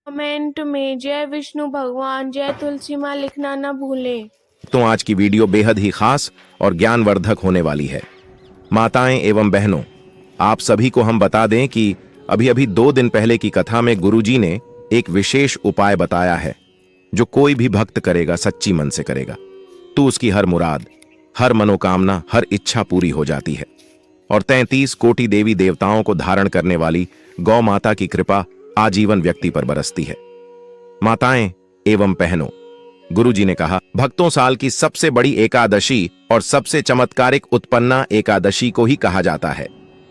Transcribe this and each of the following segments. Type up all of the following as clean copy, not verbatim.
Comment में जय विष्णु भगवान जय तुलसी माँ लिखना न भूलें। तो आज की वीडियो बेहद ही खास और ज्ञानवर्धक होने वाली है। माताएं एवं बहनों, आप सभी को हम बता दें कि अभी अभी 2 दिन पहले की कथा में गुरुजी ने एक विशेष उपाय बताया है जो कोई भी भक्त करेगा, सच्ची मन से करेगा तो उसकी हर मुराद, हर मनोकामना, हर इच्छा पूरी हो जाती है। और 33 कोटि देवी देवताओं को धारण करने वाली गौ माता की कृपा आजीवन व्यक्ति पर बरसती है। माताएं एवं बहनों, गुरुजी ने कहा, भक्तों साल की सबसे बड़ी एकादशी और सबसे चमत्कारिक उत्पन्ना एकादशी को ही कहा जाता है।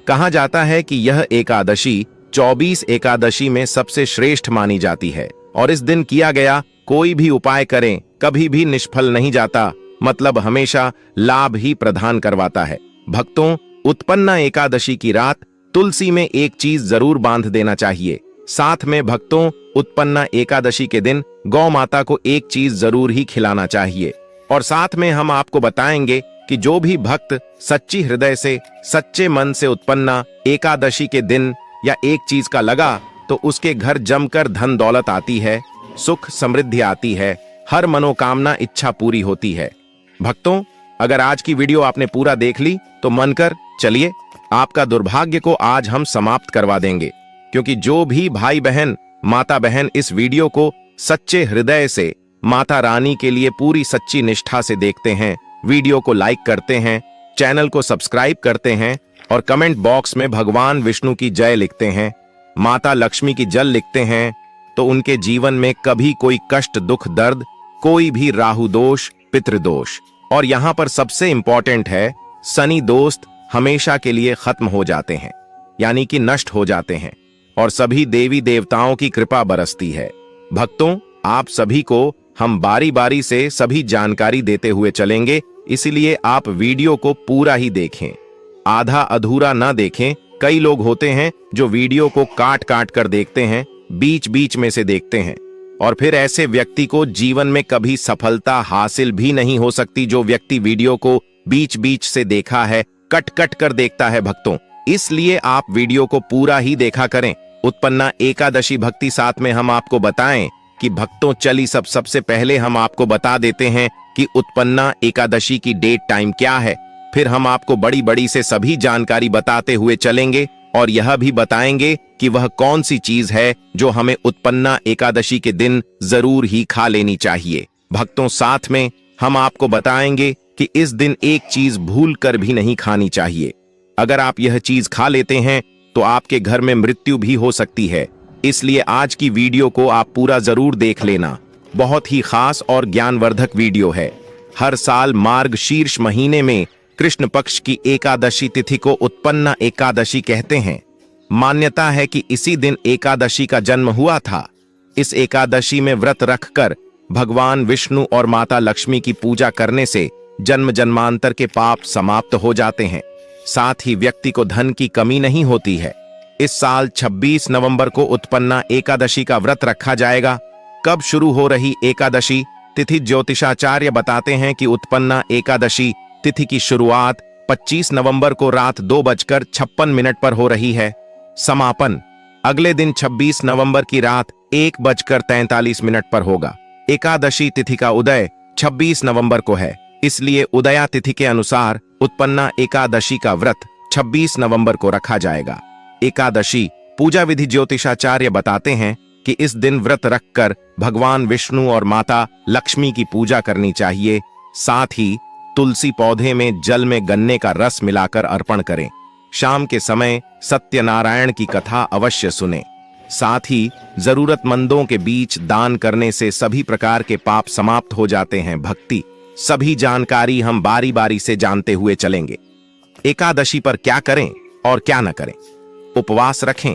कहा जाता है कि यह एकादशी 24 एकादशी में सबसे श्रेष्ठ मानी जाती है और इस दिन किया गया कोई भी उपाय करें कभी भी निष्फल नहीं जाता, मतलब हमेशा लाभ ही प्रदान करवाता है। भक्तों, उत्पन्ना एकादशी की रात तुलसी में एक चीज जरूर बांध देना चाहिए। साथ में भक्तों, उत्पन्ना एकादशी के दिन गौ माता को एक चीज जरूर ही खिलाना चाहिए। और साथ में हम आपको बताएंगे कि जो भी भक्त सच्ची हृदय से, सच्चे मन से उत्पन्ना एकादशी के दिन या एक चीज का लगा तो उसके घर जमकर धन दौलत आती है, सुख समृद्धि आती है, हर मनोकामना इच्छा पूरी होती है। भक्तों, अगर आज की वीडियो आपने पूरा देख ली तो मन कर चलिए आपका दुर्भाग्य को आज हम समाप्त करवा देंगे, क्योंकि जो भी भाई बहन, माता बहन इस वीडियो को सच्चे हृदय से माता रानी के लिए पूरी सच्ची निष्ठा से देखते हैं, वीडियो को लाइक करते हैं, चैनल को सब्सक्राइब करते हैं और कमेंट बॉक्स में भगवान विष्णु की जय लिखते हैं, माता लक्ष्मी की जल लिखते हैं, तो उनके जीवन में कभी कोई कष्ट, दुख, दर्द, कोई भी राहु दोष, पितृदोष और यहां पर सबसे इंपॉर्टेंट है शनि दोस्त हमेशा के लिए खत्म हो जाते हैं, यानी कि नष्ट हो जाते हैं और सभी देवी देवताओं की कृपा बरसती है। भक्तों, आप सभी को हम बारी बारी से सभी जानकारी देते हुए चलेंगे, इसलिए आप वीडियो को पूरा ही देखें, आधा अधूरा ना देखें। कई लोग होते हैं जो वीडियो को काट काट कर देखते हैं, बीच बीच में से देखते हैं और फिर ऐसे व्यक्ति को जीवन में कभी सफलता हासिल भी नहीं हो सकती। जो व्यक्ति वीडियो को बीच बीच से देखा है, कट कट कर देखता है भक्तों, इसलिए आप वीडियो को पूरा ही देखा करें। उत्पन्ना एकादशी भक्ति साथ में हम आपको बताएं कि भक्तों चली सबसे पहले हम आपको बता देते हैं कि उत्पन्ना एकादशी की डेट टाइम क्या है, फिर हम आपको बड़ी बड़ी से सभी जानकारी बताते हुए चलेंगे और यह भी बताएंगे कि वह कौन सी चीज है जो हमें उत्पन्ना एकादशी के दिन जरूर ही खा लेनी चाहिए। भक्तों, साथ में हम आपको बताएंगे कि इस दिन एक चीज भूल कर भी नहीं खानी चाहिए। अगर आप यह चीज खा लेते हैं तो आपके घर में मृत्यु भी हो सकती है, इसलिए आज की वीडियो को आप पूरा जरूर देख लेना। बहुत ही खास और ज्ञानवर्धक वीडियो है। हर साल मार्ग शीर्ष महीने में कृष्ण पक्ष की एकादशी तिथि को उत्पन्ना एकादशी कहते हैं। मान्यता है कि इसी दिन एकादशी का जन्म हुआ था। इस एकादशी में व्रत रखकर भगवान विष्णु और माता लक्ष्मी की पूजा करने से जन्म जन्मांतर के पाप समाप्त हो जाते हैं, साथ ही व्यक्ति को धन की कमी नहीं होती है। इस साल 26 नवंबर को उत्पन्ना एकादशी का व्रत रखा जाएगा। कब शुरू हो रही एकादशी तिथि? ज्योतिषाचार्य बताते हैं कि उत्पन्ना एकादशी तिथि की शुरुआत 25 नवंबर को रात 2:56 पर हो रही है। समापन अगले दिन 26 नवंबर की रात 1:43 पर होगा। एकादशी तिथि का उदय 26 नवंबर को है, इसलिए उदया तिथि के अनुसार उत्पन्ना एकादशी का व्रत 26 नवंबर को रखा जाएगा। एकादशी पूजा विधि ज्योतिषाचार्य बताते हैं कि इस दिन व्रत रखकर भगवान विष्णु और माता लक्ष्मी की पूजा करनी चाहिए। साथ ही तुलसी पौधे में जल में गन्ने का रस मिलाकर अर्पण करें। शाम के समय सत्यनारायण की कथा अवश्य सुने। साथ ही जरूरतमंदों के बीच दान करने से सभी प्रकार के पाप समाप्त हो जाते हैं। भक्ति सभी जानकारी हम बारी बारी से जानते हुए चलेंगे। एकादशी पर क्या करें और क्या न करें। उपवास रखें।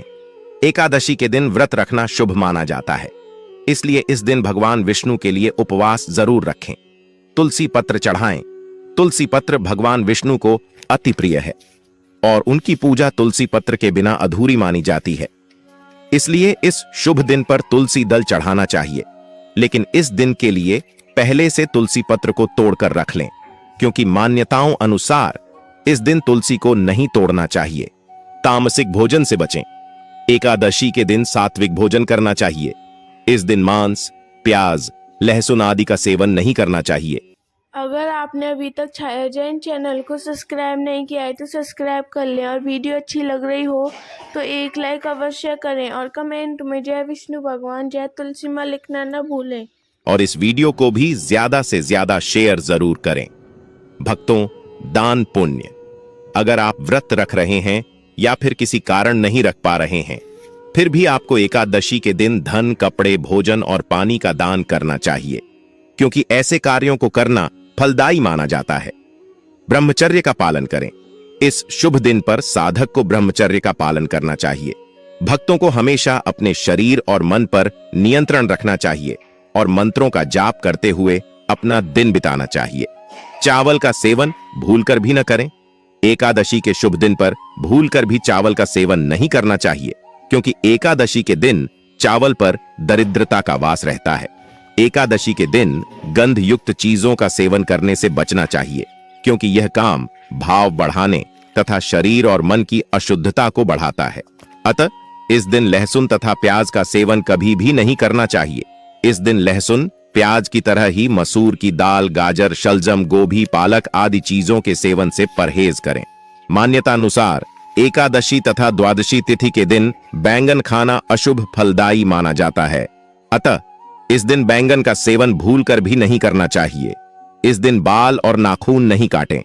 एकादशी के दिन व्रत रखना शुभ माना जाता है, इसलिए इस दिन भगवान विष्णु के लिए उपवास जरूर रखें। तुलसी पत्र चढ़ाएं। तुलसी पत्र भगवान विष्णु को अति प्रिय है और उनकी पूजा तुलसी पत्र के बिना अधूरी मानी जाती है, इसलिए इस शुभ दिन पर तुलसी दल चढ़ाना चाहिए। लेकिन इस दिन के लिए पहले से तुलसी पत्र को तोड़कर रख लें, क्योंकि मान्यताओं अनुसार इस दिन तुलसी को नहीं तोड़ना चाहिए। तामसिक भोजन से बचें। एकादशी के दिन सात्विक भोजन करना चाहिए। इस दिन मांस, प्याज, लहसुन आदि का सेवन नहीं करना चाहिए। अगर आपने अभी तक छाया जैन चैनल को सब्सक्राइब नहीं किया है तो सब्सक्राइब कर लें और वीडियो अच्छी लग रही हो तो एक लाइक अवश्य करें और कमेंट में जय विष्णु भगवान जय तुलसी माँ लिखना न भूलें। और इस वीडियो को भी ज्यादा से ज्यादा शेयर जरूर करें। भक्तों, दान पुण्य। अगर आप व्रत रख रहे हैं या फिर किसी कारण नहीं रख पा रहे हैं, फिर भी आपको एकादशी के दिन धन, कपड़े, भोजन और पानी का दान करना चाहिए, क्योंकि ऐसे कार्यों को करना फलदायी माना जाता है। ब्रह्मचर्य का पालन करें। इस शुभ दिन पर साधक को ब्रह्मचर्य का पालन करना चाहिए। भक्तों को हमेशा अपने शरीर और मन पर नियंत्रण रखना चाहिए और मंत्रों का जाप करते हुए अपना दिन बिताना चाहिए। चावल का सेवन भूलकर भी न करें। एकादशी के शुभ दिन पर भूलकर भी चावल का सेवन नहीं करना चाहिए, क्योंकि एकादशी के दिन चावल पर दरिद्रता का वास रहता है। एकादशी के दिन गंध युक्त चीजों का सेवन करने से बचना चाहिए, क्योंकि यह काम भाव बढ़ाने तथा शरीर और मन की अशुद्धता को बढ़ाता है। अतः इस दिन लहसुन तथा प्याज का सेवन कभी भी नहीं करना चाहिए। इस दिन लहसुन, प्याज की तरह ही मसूर की दाल, गाजर, शलजम, गोभी, पालक आदि चीजों के सेवन से परहेज करें। मान्यता अनुसार एकादशी तथा द्वादशी तिथि के दिन बैंगन खाना अशुभ फलदायी माना जाता है। अतः इस दिन बैंगन का सेवन भूलकर भी नहीं करना चाहिए। इस दिन बाल और नाखून नहीं काटें।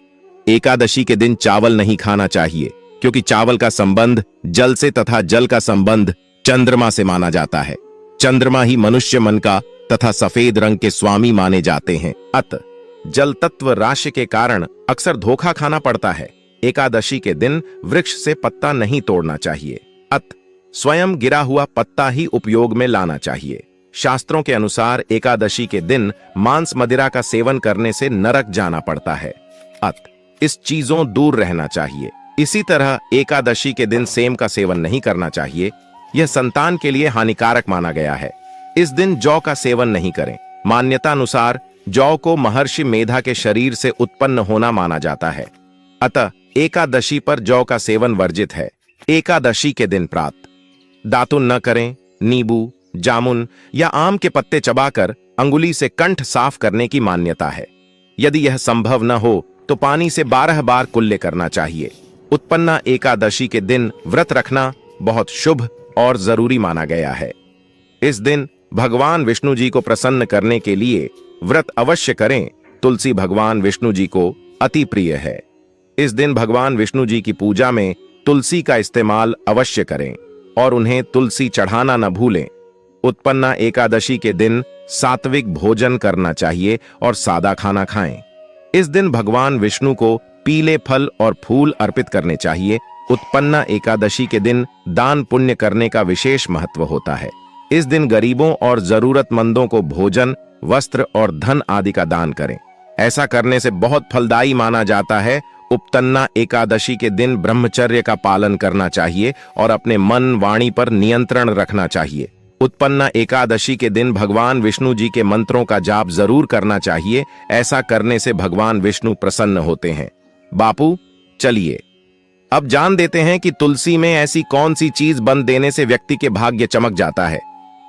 एकादशी के दिन चावल नहीं खाना चाहिए, क्योंकि चावल का संबंध जल से तथा जल का संबंध चंद्रमा से माना जाता है। चंद्रमा ही मनुष्य मन का तथा सफेद रंग के स्वामी माने जाते हैं। अतः जल तत्व राशि के कारण अक्सर धोखा खाना पड़ता है। एकादशी के दिन वृक्ष से पत्ता नहीं तोड़ना चाहिए। अतः स्वयं गिरा हुआ पत्ता ही उपयोग में लाना चाहिए। शास्त्रों के अनुसार एकादशी के दिन मांस मदिरा का सेवन करने से नरक जाना पड़ता है। अतः इस चीजों दूर रहना चाहिए। इसी तरह एकादशी के दिन सेम का सेवन नहीं करना चाहिए। यह संतान के लिए हानिकारक माना गया है। इस दिन जौ का सेवन नहीं करें। मान्यता अनुसार जौ को महर्षि मेधा के शरीर से उत्पन्न होना माना जाता है। अतः एकादशी पर जौ का सेवन वर्जित है। एकादशी के दिन प्रातः दातुन न करें। नींबू, जामुन या आम के पत्ते चबाकर अंगुली से कंठ साफ करने की मान्यता है। यदि यह संभव न हो तो पानी से 12 बार कुल्ले करना चाहिए। उत्पन्ना एकादशी के दिन व्रत रखना बहुत शुभ और जरूरी माना गया है। इस दिन भगवान विष्णु जी को प्रसन्न करने के लिए व्रत अवश्य करें। तुलसी भगवान विष्णु जी को अति प्रिय है। इस दिन भगवान विष्णु जी की पूजा में तुलसी का इस्तेमाल अवश्य करें और उन्हें तुलसी चढ़ाना न भूलें। उत्पन्ना एकादशी के दिन सात्विक भोजन करना चाहिए और सादा खाना खाएं। इस दिन भगवान विष्णु को पीले फल और फूल अर्पित करने चाहिए। उत्पन्ना एकादशी के दिन दान पुण्य करने का विशेष महत्व होता है। इस दिन गरीबों और जरूरतमंदों को भोजन, वस्त्र और धन आदि का दान करें। ऐसा करने से बहुत फलदायी माना जाता है। उपतन्ना एकादशी के दिन ब्रह्मचर्य का पालन करना चाहिए और अपने मन, वाणी पर नियंत्रण रखना चाहिए। उत्पन्ना एकादशी के दिन भगवान विष्णु जी के मंत्रों का जाप जरूर करना चाहिए। ऐसा करने से भगवान विष्णु प्रसन्न होते हैं। बापू, चलिए अब जान देते हैं कि तुलसी में ऐसी कौन सी चीज बंद देने से व्यक्ति के भाग्य चमक जाता है।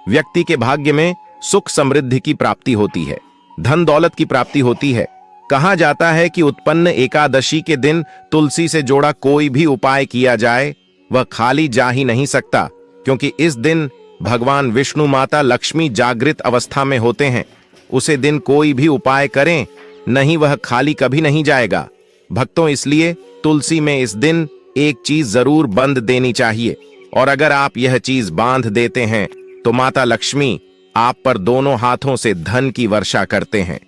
व्यक्ति के भाग्य में सुख समृद्धि की प्राप्ति होती है, धन दौलत की प्राप्ति होती है। कहा जाता है कि उत्पन्न एकादशी के दिन तुलसी से जोड़ा कोई भी उपाय किया जाए वह खाली जा ही नहीं सकता, क्योंकि इस दिन भगवान विष्णु, माता लक्ष्मी जागृत अवस्था में होते हैं। उसे दिन कोई भी उपाय करें, नहीं वह खाली कभी नहीं जाएगा। भक्तों, इसलिए तुलसी में इस दिन एक चीज जरूर बंद देनी चाहिए, और अगर आप यह चीज बांध देते हैं तो माता लक्ष्मी आप पर दोनों हाथों से धन की वर्षा करते हैं।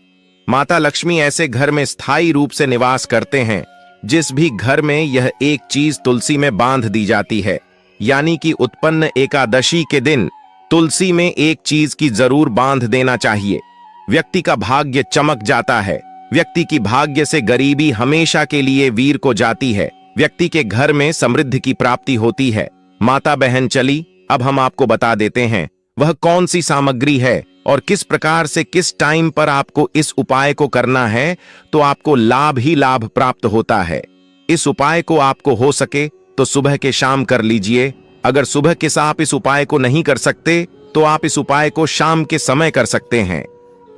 माता लक्ष्मी ऐसे घर में स्थायी रूप से निवास करते हैं जिस भी घर में यह एक चीज तुलसी में बांध दी जाती है। यानी कि उत्पन्न एकादशी के दिन तुलसी में एक चीज की जरूर बांध देना चाहिए। व्यक्ति का भाग्य चमक जाता है। व्यक्ति की भाग्य से गरीबी हमेशा के लिए वीर को जाती है। व्यक्ति के घर में समृद्धि की प्राप्ति होती है। माता बहन चली, अब हम आपको बता देते हैं वह कौन सी सामग्री है और किस प्रकार से किस टाइम पर आपको इस उपाय को करना है, तो आपको लाभ ही लाभ प्राप्त होता है। इस उपाय को आपको हो सके तो सुबह के शाम कर लीजिए। अगर सुबह के साथ आप इस उपाय को नहीं कर सकते तो आप इस उपाय को शाम के समय कर सकते हैं।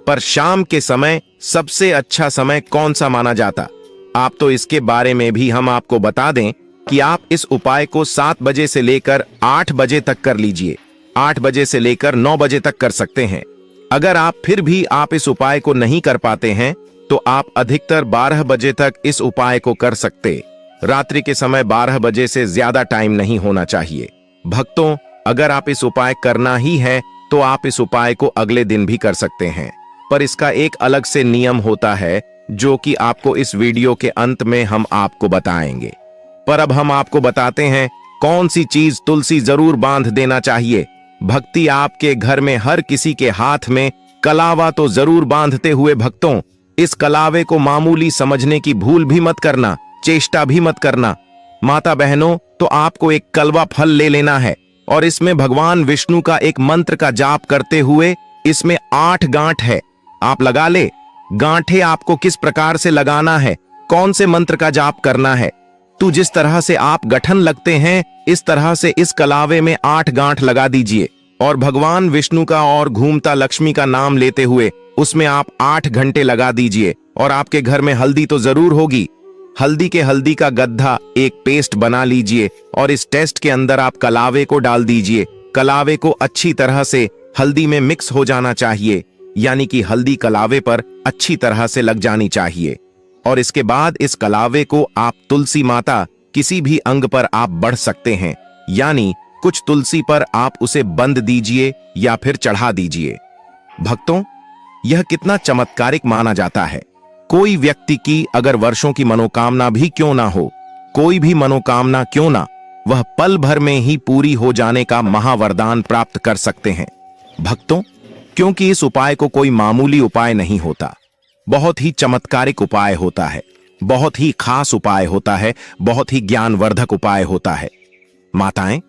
पर शाम के समय सबसे अच्छा समय कौन सा माना जाता, आप तो इसके बारे में भी हम आपको बता दें कि आप इस उपाय को 7 बजे से लेकर 8 बजे तक कर लीजिए। 8 बजे से लेकर 9 बजे तक कर सकते हैं। अगर आप फिर भी आप इस उपाय को नहीं कर पाते हैं तो आप अधिकतर 12 बजे तक इस उपाय को कर सकते। रात्रि के समय 12 बजे से ज्यादा टाइम नहीं होना चाहिए। भक्तों, अगर आप इस उपाय करना ही है तो आप इस उपाय को अगले दिन भी कर सकते हैं, पर इसका एक अलग से नियम होता है जो कि आपको इस वीडियो के अंत में हम आपको बताएंगे। पर अब हम आपको बताते हैं कौन सी चीज तुलसी जरूर बांध देना चाहिए। भक्ति आपके घर में हर किसी के हाथ में कलावा तो जरूर बांधते हुए भक्तों, इस कलावे को मामूली समझने की भूल भी मत करना, चेष्टा भी मत करना। माता बहनों, तो आपको एक कलवा फल ले लेना है और इसमें भगवान विष्णु का एक मंत्र का जाप करते हुए इसमें 8 गांठ है, आप लगा ले। गांठे आपको किस प्रकार से लगाना है, कौन से मंत्र का जाप करना है, तो जिस तरह से आप गठन लगते हैं इस तरह से इस कलावे में 8 गांठ लगा दीजिए और भगवान विष्णु का और घूमता लक्ष्मी का नाम लेते हुए उसमें आप 8 घंटे लगा दीजिए। और आपके घर में हल्दी तो जरूर होगी। हल्दी का गड्ढा एक पेस्ट बना लीजिए और इस टेस्ट के अंदर आप कलावे को डाल दीजिए। कलावे को अच्छी तरह से हल्दी में मिक्स हो जाना चाहिए, यानी कि हल्दी कलावे पर अच्छी तरह से लग जानी चाहिए। और इसके बाद इस कलावे को आप तुलसी माता किसी भी अंग पर आप बढ़ सकते हैं, यानी कुछ तुलसी पर आप उसे बंद दीजिए या फिर चढ़ा दीजिए। भक्तों, यह कितना चमत्कारिक माना जाता है। कोई व्यक्ति की अगर वर्षों की मनोकामना भी क्यों ना हो, कोई भी मनोकामना क्यों ना, वह पल भर में ही पूरी हो जाने का महावरदान प्राप्त कर सकते हैं। भक्तों, क्योंकि इस उपाय को कोई मामूली उपाय नहीं होता, बहुत ही चमत्कारिक उपाय होता है, बहुत ही खास उपाय होता है, बहुत ही ज्ञानवर्धक उपाय होता है। माताएं,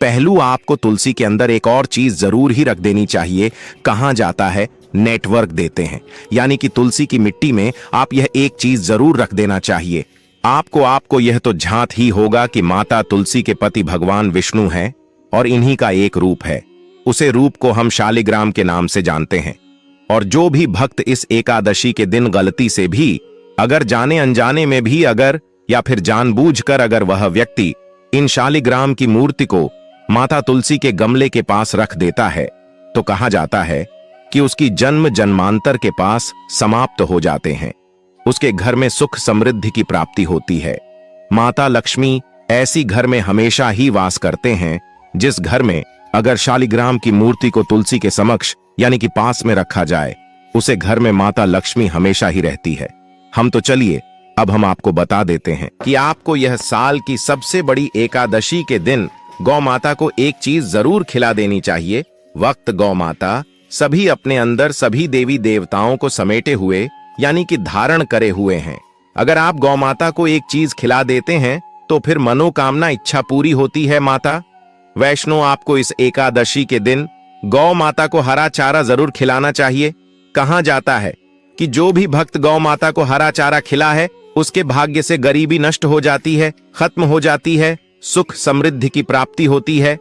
पहलू आपको तुलसी के अंदर एक और चीज जरूर ही रख देनी चाहिए। कहां जाता है, नेटवर्क देते हैं, यानी कि तुलसी की मिट्टी में आप यह एक चीज जरूर रख देना चाहिए। आपको यह तो झांत ही होगा कि माता तुलसी के पति भगवान विष्णु हैं और इन्हीं का एक रूप है। उसे रूप को हम शालिग्राम के नाम से जानते हैं। और जो भी भक्त इस एकादशी के दिन गलती से भी, अगर जाने अनजाने में भी अगर या फिर जानबूझकर अगर वह व्यक्ति इन शालिग्राम की मूर्ति को माता तुलसी के गमले के पास रख देता है तो कहा जाता है कि उसकी जन्म जन्मांतर के पास समाप्त हो जाते हैं। उसके घर में सुख समृद्धि की प्राप्ति होती है। माता लक्ष्मी ऐसी घर में हमेशा ही वास करते हैं जिस घर में अगर शालिग्राम की मूर्ति को तुलसी के समक्ष यानी कि पास में रखा जाए, उसे घर में माता लक्ष्मी हमेशा ही रहती है। हम तो चलिए अब हम आपको बता देते हैं कि आपको यह साल की सबसे बड़ी एकादशी के दिन गौ माता को एक चीज जरूर खिला देनी चाहिए। वक्त गौ माता सभी अपने अंदर सभी देवी देवताओं को समेटे हुए यानी कि धारण करे हुए हैं। अगर आप गौ माता को एक चीज खिला देते हैं तो फिर मनोकामना इच्छा पूरी होती है। माता वैष्णो, आपको इस एकादशी के दिन गौ माता को हरा चारा जरूर खिलाना चाहिए। कहा जाता है कि जो भी भक्त गौ माता को हरा चारा खिला है उसके भाग्य से गरीबी नष्ट हो जाती है, खत्म हो जाती है, सुख समृद्धि की प्राप्ति होती है।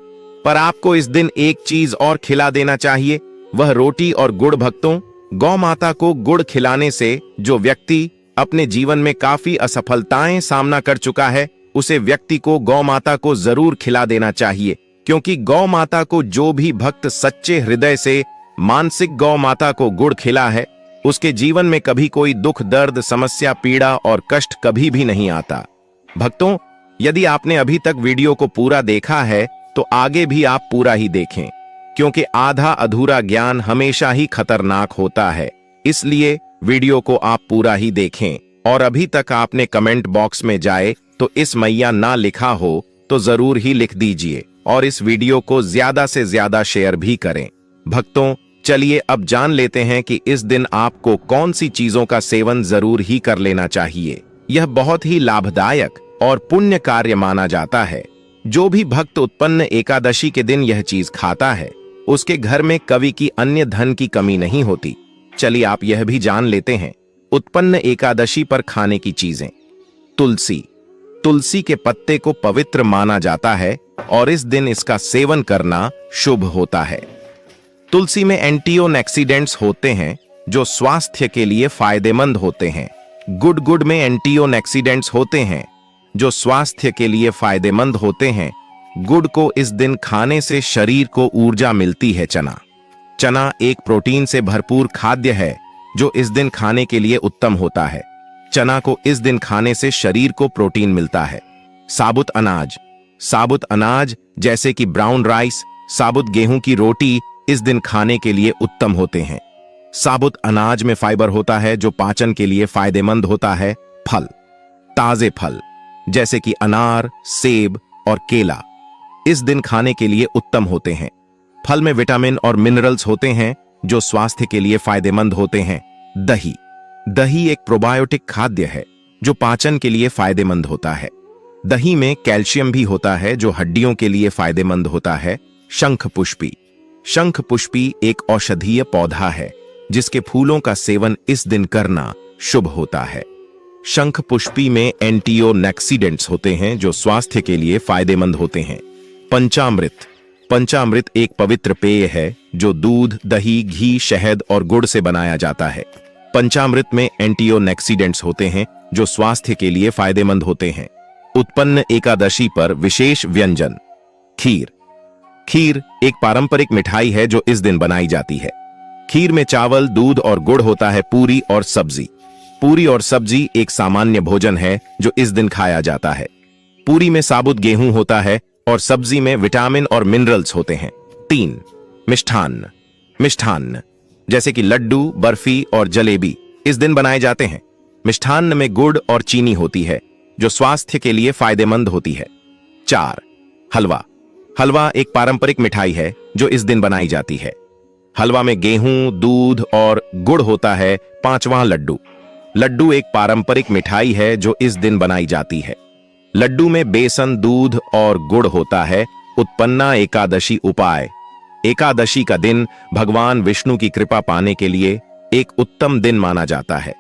पर आपको इस दिन एक चीज और खिला देना चाहिए, वह रोटी और गुड़। भक्तों, गौ माता को गुड़ खिलाने से जो व्यक्ति अपने जीवन में काफी असफलताएं सामना कर चुका है, उसे व्यक्ति को गौ माता को जरूर खिला देना चाहिए। क्योंकि गौ माता को जो भी भक्त सच्चे हृदय से मानसिक गौ माता को गुड़ खिला है, उसके जीवन में कभी कोई दुख दर्द समस्या पीड़ा और कष्ट कभी भी नहीं आता। भक्तों, यदि आपने अभी तक वीडियो को पूरा देखा है तो आगे भी आप पूरा ही देखें, क्योंकि आधा अधूरा ज्ञान हमेशा ही खतरनाक होता है। इसलिए वीडियो को आप पूरा ही देखें। और अभी तक आपने कमेंट बॉक्स में जाए तो इस मैया ना लिखा हो तो जरूर ही लिख दीजिए और इस वीडियो को ज्यादा से ज्यादा शेयर भी करें। भक्तों, चलिए अब जान लेते हैं कि इस दिन आपको कौन सी चीजों का सेवन जरूर ही कर लेना चाहिए। यह बहुत ही लाभदायक और पुण्य कार्य माना जाता है। जो भी भक्त उत्पन्न एकादशी के दिन यह चीज खाता है, उसके घर में कभी की अन्य धन की कमी नहीं होती। चलिए आप यह भी जान लेते हैं उत्पन्न एकादशी पर खाने की चीजें। तुलसी, तुलसी के पत्ते को पवित्र माना जाता है और इस दिन इसका सेवन करना शुभ होता है। तुलसी में एंटीओक्सीडेंट्स होते हैं जो स्वास्थ्य के लिए फायदेमंद होते हैं। गुड़ में एंटीओक्सीडेंट्स होते हैं जो स्वास्थ्य के लिए फायदेमंद होते हैं। गुड़ को इस दिन खाने से शरीर को ऊर्जा मिलती है। चना एक प्रोटीन से भरपूर खाद्य है जो इस दिन खाने के लिए उत्तम होता है। चना को इस दिन खाने से शरीर को प्रोटीन मिलता है। साबुत अनाज जैसे कि ब्राउन राइस, साबुत गेहूं की रोटी इस दिन खाने के लिए उत्तम होते हैं। साबुत अनाज में फाइबर होता है जो पाचन के लिए फायदेमंद होता है। ताजे फल जैसे कि अनार, सेब और केला इस दिन खाने के लिए उत्तम होते हैं। फल में विटामिन और मिनरल्स होते हैं जो स्वास्थ्य के लिए फायदेमंद होते हैं। दही एक प्रोबायोटिक खाद्य है जो पाचन के लिए फायदेमंद होता है। दही में कैल्शियम भी होता है जो हड्डियों के लिए फायदेमंद होता है। शंख पुष्पी एक औषधीय पौधा है जिसके फूलों का सेवन इस दिन करना शुभ होता है। शंख पुष्पी में एंटीओक्सीडेंट्स होते हैं जो स्वास्थ्य के लिए फायदेमंद होते हैं। पंचामृत एक पवित्र पेय है जो दूध, दही, घी, शहद और गुड़ से बनाया जाता है। पंचामृत में एंटीओक्सीडेंट्स होते हैं जो स्वास्थ्य के लिए फायदेमंद होते हैं। उत्पन्न एकादशी पर विशेष व्यंजन खीर एक पारंपरिक मिठाई है जो इस दिन बनाई जाती है। खीर में चावल, दूध और गुड़ होता है। पूरी और सब्जी एक सामान्य भोजन है जो इस दिन खाया जाता है। पूरी में साबुत गेहूं होता है और सब्जी में विटामिन और मिनरल्स होते हैं। मिष्ठान्न जैसे कि लड्डू, बर्फी और जलेबी इस दिन बनाए जाते हैं। मिष्ठान्न में गुड़ और चीनी होती है जो स्वास्थ्य के लिए फायदेमंद होती है। हलवा एक पारंपरिक मिठाई है जो इस दिन बनाई जाती है। हलवा में गेहूं, दूध और गुड़ होता है। लड्डू एक पारंपरिक मिठाई है जो इस दिन बनाई जाती है। लड्डू में बेसन, दूध और गुड़ होता है। उत्पन्ना एकादशी उपाय एकादशी का दिन भगवान विष्णु की कृपा पाने के लिए एक उत्तम दिन माना जाता है।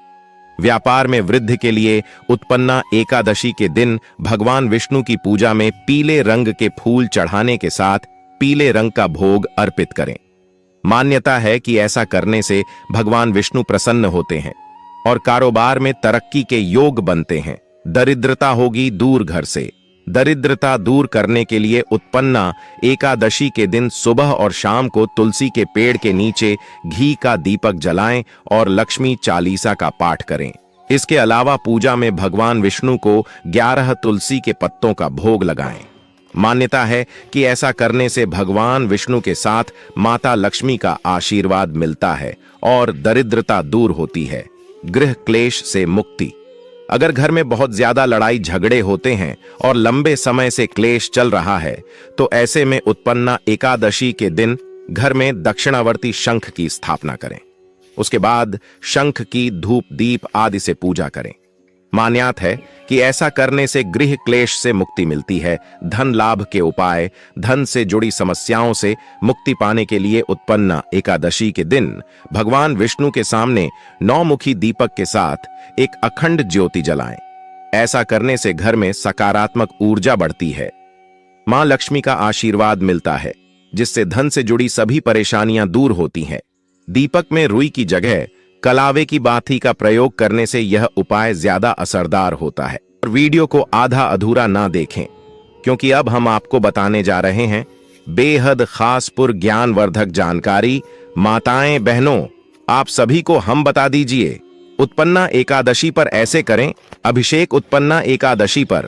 व्यापार में वृद्धि के लिए उत्पन्ना एकादशी के दिन भगवान विष्णु की पूजा में पीले रंग के फूल चढ़ाने के साथ पीले रंग का भोग अर्पित करें। मान्यता है कि ऐसा करने से भगवान विष्णु प्रसन्न होते हैं और कारोबार में तरक्की के योग बनते हैं। दरिद्रता होगी दूर घर से। दरिद्रता दूर करने के लिए उत्पन्ना एकादशी के दिन सुबह और शाम को तुलसी के पेड़ के नीचे घी का दीपक जलाएं और लक्ष्मी चालीसा का पाठ करें। इसके अलावा पूजा में भगवान विष्णु को 11 तुलसी के पत्तों का भोग लगाएं। मान्यता है कि ऐसा करने से भगवान विष्णु के साथ माता लक्ष्मी का आशीर्वाद मिलता है और दरिद्रता दूर होती है। गृह क्लेश से मुक्ति। अगर घर में बहुत ज्यादा लड़ाई झगड़े होते हैं और लंबे समय से क्लेश चल रहा है तो ऐसे में उत्पन्ना एकादशी के दिन घर में दक्षिणावर्ती शंख की स्थापना करें। उसके बाद शंख की धूप, दीप आदि से पूजा करें। मान्यता है कि ऐसा करने से गृह क्लेश से मुक्ति मिलती है। धन लाभ के उपाय। धन से जुड़ी समस्याओं से मुक्ति पाने के लिए उत्पन्ना एकादशी के दिन भगवान विष्णु के सामने 9 मुखी दीपक के साथ एक अखंड ज्योति जलाएं। ऐसा करने से घर में सकारात्मक ऊर्जा बढ़ती है। मां लक्ष्मी का आशीर्वाद मिलता है जिससे धन से जुड़ी सभी परेशानियां दूर होती हैं। दीपक में रुई की जगह कलावे की बाती का प्रयोग करने से यह उपाय ज्यादा असरदार होता है। और वीडियो को आधा अधूरा ना देखें क्योंकि अब हम आपको बताने जा रहे हैं बेहद खासपुर ज्ञानवर्धक जानकारी। माताएं, बहनों, आप सभी को हम बता दीजिए। उत्पन्ना एकादशी पर ऐसे करें। अभिषेक। उत्पन्ना एकादशी पर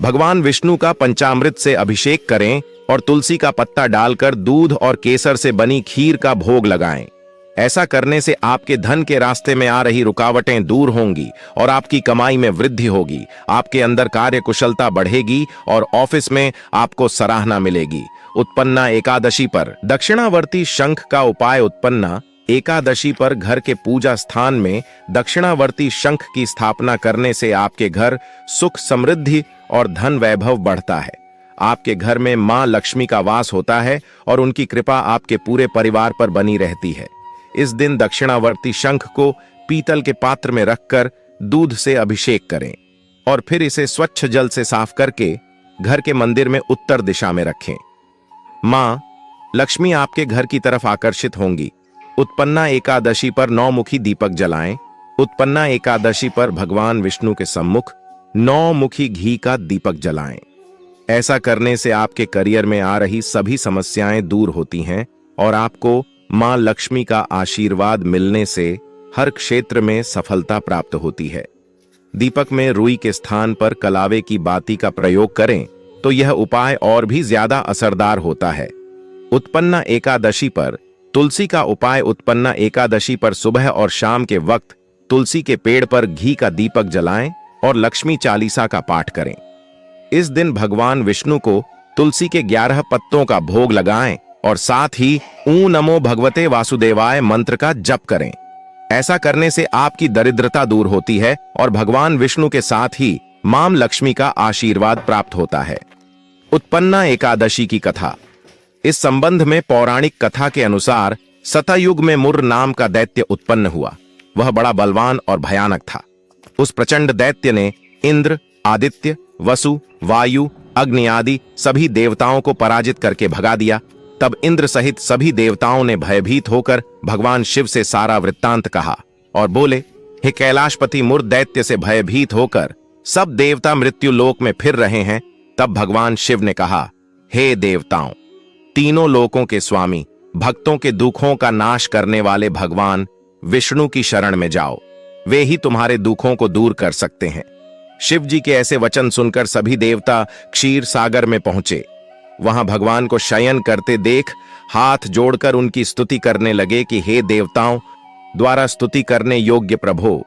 भगवान विष्णु का पंचामृत से अभिषेक करें और तुलसी का पत्ता डालकर दूध और केसर से बनी खीर का भोग लगाएं। ऐसा करने से आपके धन के रास्ते में आ रही रुकावटें दूर होंगी और आपकी कमाई में वृद्धि होगी। आपके अंदर कार्य कुशलता बढ़ेगी और ऑफिस में आपको सराहना मिलेगी। उत्पन्ना एकादशी पर दक्षिणावर्ती शंख का उपाय। उत्पन्ना एकादशी पर घर के पूजा स्थान में दक्षिणावर्ती शंख की स्थापना करने से आपके घर सुख, समृद्धि और धन वैभव बढ़ता है। आपके घर में मां लक्ष्मी का वास होता है और उनकी कृपा आपके पूरे परिवार पर बनी रहती है। इस दिन दक्षिणावर्ती शंख को पीतल के पात्र में रखकर दूध से अभिषेक करें। और फिर इसे स्वच्छ जल से साफ करके घर के मंदिर में उत्तर दिशा में रखें। मां लक्ष्मी आपके घर की तरफ आकर्षित होंगी। उत्पन्ना एकादशी पर 9 मुखी दीपक जलाएं। उत्पन्ना एकादशी पर भगवान विष्णु के सम्मुख 9 मुखी घी का दीपक जलाएं। ऐसा करने से आपके करियर में आ रही सभी समस्याएं दूर होती हैं और आपको मां लक्ष्मी का आशीर्वाद मिलने से हर क्षेत्र में सफलता प्राप्त होती है। दीपक में रुई के स्थान पर कलावे की बाती का प्रयोग करें तो यह उपाय और भी ज्यादा असरदार होता है। उत्पन्ना एकादशी पर तुलसी का उपाय। उत्पन्ना एकादशी पर सुबह और शाम के वक्त तुलसी के पेड़ पर घी का दीपक जलाएं और लक्ष्मी चालीसा का पाठ करें। इस दिन भगवान विष्णु को तुलसी के 11 पत्तों का भोग लगाएं और साथ ही ऊ नमो भगवते वासुदेवाय मंत्र का जप करें। ऐसा करने से आपकी दरिद्रता दूर होती है और भगवान विष्णु के साथ ही मां लक्ष्मी का आशीर्वाद प्राप्त होता है। उत्पन्ना एकादशी की कथा। इस संबंध में पौराणिक कथा के अनुसार सतयुग में मुर नाम का दैत्य उत्पन्न हुआ। वह बड़ा बलवान और भयानक था। उस प्रचंड दैत्य ने इंद्र, आदित्य, वसु, वायु, अग्नि आदि सभी देवताओं को पराजित करके भगा दिया। तब इंद्र सहित सभी देवताओं ने भयभीत होकर भगवान शिव से सारा वृत्तांत कहा और बोले, हे कैलाशपति, मुर दैत्य से भयभीत होकर सब देवता मृत्यु लोक में फिर रहे हैं। तब भगवान शिव ने कहा, हे देवताओं, तीनों लोकों के स्वामी, भक्तों के दुखों का नाश करने वाले भगवान विष्णु की शरण में जाओ। वे ही तुम्हारे दुखों को दूर कर सकते हैं। शिव जी के ऐसे वचन सुनकर सभी देवता क्षीर सागर में पहुंचे। वहां भगवान को शयन करते देख हाथ जोड़कर उनकी स्तुति करने लगे कि हे देवताओं द्वारा स्तुति करने योग्य प्रभो,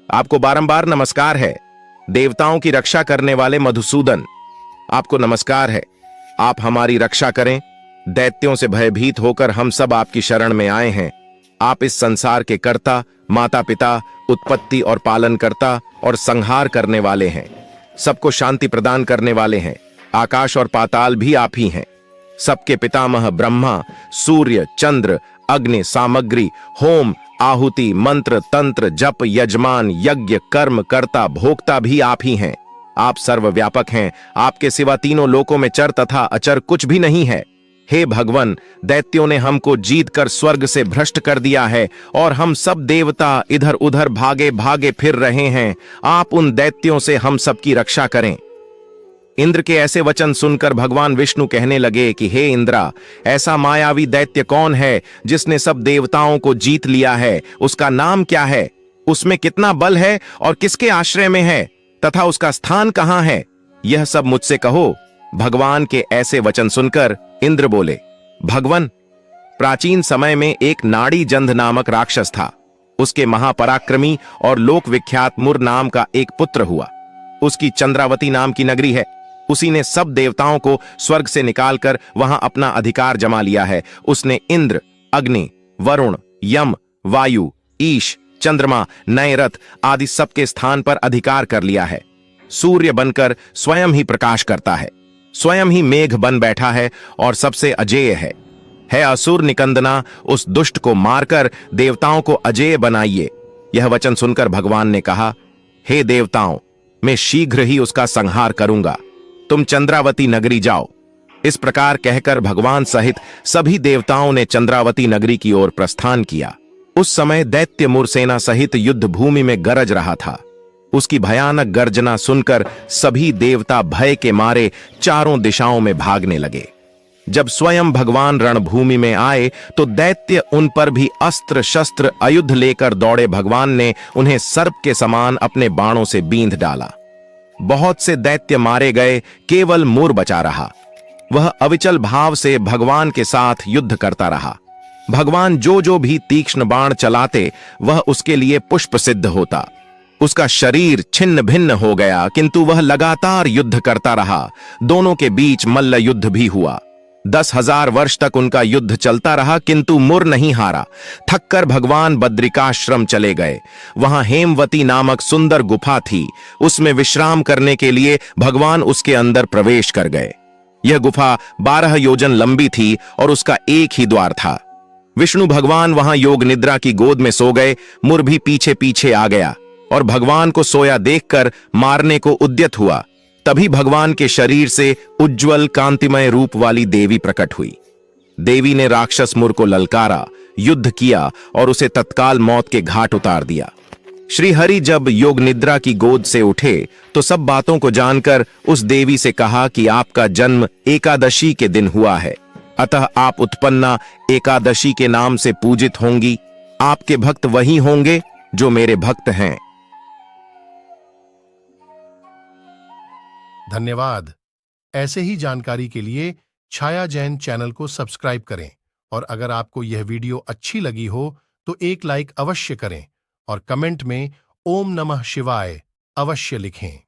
आपको बारंबार नमस्कार है। देवताओं की रक्षा करने वाले मधुसूदन, आपको नमस्कार है। आप हमारी रक्षा करें। दैत्यों से भयभीत होकर हम सब आपकी शरण में आए हैं। आप इस संसार के कर्ता, माता पिता, उत्पत्ति और पालन करता और संहार करने वाले हैं। सबको शांति प्रदान करने वाले हैं। आकाश और पाताल भी आप ही हैं। सबके पितामह ब्रह्मा, सूर्य, चंद्र, अग्नि, सामग्री, होम, आहुति, मंत्र, तंत्र, जप, यजमान, यज्ञ, कर्म, कर्ता, भोक्ता भी आप ही हैं। आप सर्वव्यापक हैं। आपके सिवा तीनों लोकों में चर तथा अचर कुछ भी नहीं है। हे भगवान, दैत्यों ने हमको जीत कर स्वर्ग से भ्रष्ट कर दिया है और हम सब देवता इधर उधर भागे भागे फिर रहे हैं। आप उन दैत्यों से हम सबकी रक्षा करें। इंद्र के ऐसे वचन सुनकर भगवान विष्णु कहने लगे कि हे इंद्रा, ऐसा मायावी दैत्य कौन है जिसने सब देवताओं को जीत लिया है? उसका नाम क्या है? उसमें कितना बल है और किसके आश्रय में है तथा उसका स्थान कहां है? यह सब मुझसे कहो। भगवान के ऐसे वचन सुनकर इंद्र बोले, भगवान, प्राचीन समय में एक नाड़ी जंध नामक राक्षस था। उसके महापराक्रमी और लोक विख्यात मुर नाम का एक पुत्र हुआ। उसकी चंद्रावती नाम की नगरी है। उसी ने सब देवताओं को स्वर्ग से निकालकर वहां अपना अधिकार जमा लिया है। उसने इंद्र, अग्नि, वरुण, यम, वायु, ईश, चंद्रमा, नयरथ आदि सबके स्थान पर अधिकार कर लिया है। सूर्य बनकर स्वयं ही प्रकाश करता है, स्वयं ही मेघ बन बैठा है और सबसे अजेय है। असुर निकंदना, उस दुष्ट को मारकर देवताओं को अजेय बनाइए। यह वचन सुनकर भगवान ने कहा, हे देवताओं, मैं शीघ्र ही उसका संहार करूंगा। तुम चंद्रावती नगरी जाओ। इस प्रकार कहकर भगवान सहित सभी देवताओं ने चंद्रावती नगरी की ओर प्रस्थान किया। उस समय दैत्य मुरसेना सहित युद्ध भूमि में गरज रहा था। उसकी भयानक गर्जना सुनकर सभी देवता भय के मारे चारों दिशाओं में भागने लगे। जब स्वयं भगवान रणभूमि में आए तो दैत्य उन पर भी अस्त्र शस्त्र आयुध लेकर दौड़े। भगवान ने उन्हें सर्प के समान अपने बाणों से बींध डाला। बहुत से दैत्य मारे गए, केवल मुर बचा रहा। वह अविचल भाव से भगवान के साथ युद्ध करता रहा। भगवान जो जो भी तीक्ष्ण बाण चलाते वह उसके लिए पुष्प सिद्ध होता। उसका शरीर छिन्न भिन्न हो गया, किंतु वह लगातार युद्ध करता रहा। दोनों के बीच मल्ल युद्ध भी हुआ। 10,000 वर्ष तक उनका युद्ध चलता रहा, किंतु मुर नहीं हारा। थककर भगवान बद्रिकाश्रम चले गए। वहां हेमवती नामक सुंदर गुफा थी। उसमें विश्राम करने के लिए भगवान उसके अंदर प्रवेश कर गए। यह गुफा 12 योजन लंबी थी और उसका एक ही द्वार था। विष्णु भगवान वहां योग निद्रा की गोद में सो गए। मुर भी पीछे पीछे आ गया। और भगवान को सोया देखकर मारने को उद्यत हुआ, तभी भगवान के शरीर से उज्जवल कांतिमय रूप वाली देवी प्रकट हुई। देवी ने राक्षस मुर को ललकारा, युद्ध किया और उसे तत्काल मौत के घाट उतार दिया। श्री हरि जब योग निद्रा की गोद से उठे तो सब बातों को जानकर उस देवी से कहा कि आपका जन्म एकादशी के दिन हुआ है, अतः आप उत्पन्ना एकादशी के नाम से पूजित होंगी। आपके भक्त वही होंगे जो मेरे भक्त हैं। धन्यवाद। ऐसे ही जानकारी के लिए छाया जैन चैनल को सब्सक्राइब करें और अगर आपको यह वीडियो अच्छी लगी हो तो एक लाइक अवश्य करें और कमेंट में ओम नमः शिवाय अवश्य लिखें।